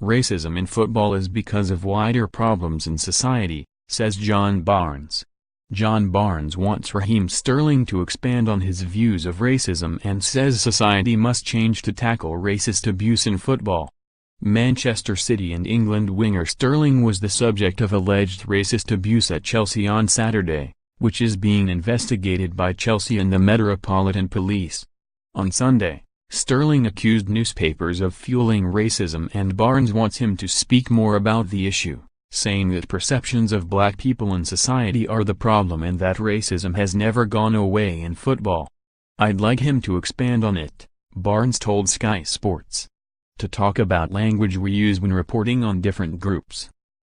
Racism in football is because of wider problems in society, says John Barnes. John Barnes wants Raheem Sterling to expand on his views of racism and says society must change to tackle racist abuse in football. Manchester City and England winger Sterling was the subject of alleged racist abuse at Chelsea on Saturday, which is being investigated by Chelsea and the Metropolitan Police. On Sunday, Sterling accused newspapers of fueling racism, and Barnes wants him to speak more about the issue, saying that perceptions of black people in society are the problem and that racism has never gone away in football. "I'd like him to expand on it," Barnes told Sky Sports. "To talk about language we use when reporting on different groups.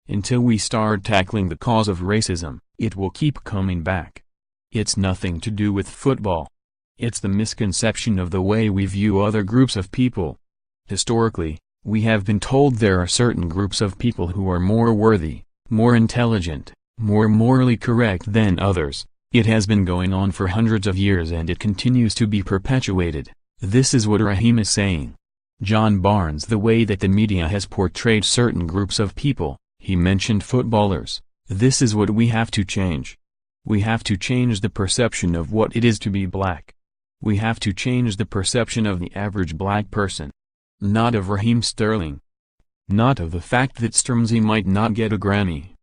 Until we start tackling the cause of racism, it will keep coming back. It's nothing to do with football. It's the misconception of the way we view other groups of people. Historically, we have been told there are certain groups of people who are more worthy, more intelligent, more morally correct than others. It has been going on for hundreds of years and it continues to be perpetuated." This is what Raheem is saying. John Barnes: the way that the media has portrayed certain groups of people, he mentioned footballers. "This is what we have to change. We have to change the perception of what it is to be black. We have to change the perception of the average black person. Not of Raheem Sterling. Not of the fact that Stormzy might not get a Grammy.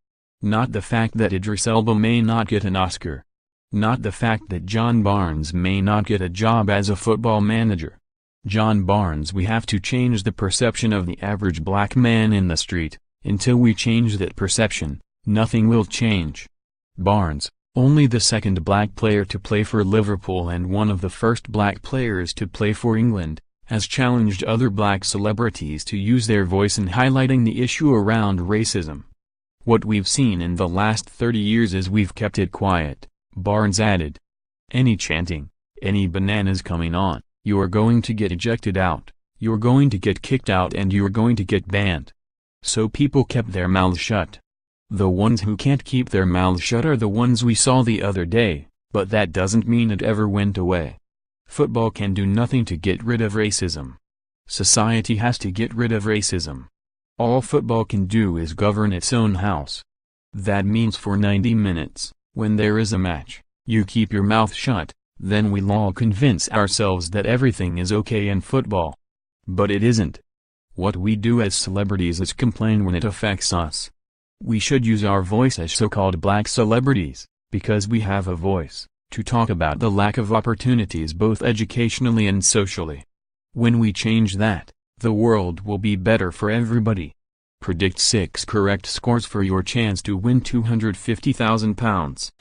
Not the fact that Idris Elba may not get an Oscar. Not the fact that John Barnes may not get a job as a football manager. John Barnes: we have to change the perception of the average black man in the street. Until we change that perception, nothing will change." Barnes, only the second black player to play for Liverpool and one of the first black players to play for England, has challenged other black celebrities to use their voice in highlighting the issue around racism. "What we've seen in the last 30 years is we've kept it quiet," Barnes added. "Any chanting, any bananas coming on, you're going to get ejected out, you're going to get kicked out and you're going to get banned." So people kept their mouths shut. The ones who can't keep their mouths shut are the ones we saw the other day, but that doesn't mean it ever went away. Football can do nothing to get rid of racism. Society has to get rid of racism. All football can do is govern its own house. That means for 90 minutes, when there is a match, you keep your mouth shut, then we'll all convince ourselves that everything is okay in football. But it isn't. What we do as celebrities is complain when it affects us. We should use our voice as so-called black celebrities, because we have a voice, to talk about the lack of opportunities both educationally and socially. When we change that, the world will be better for everybody. Predict 6 correct scores for your chance to win £250,000.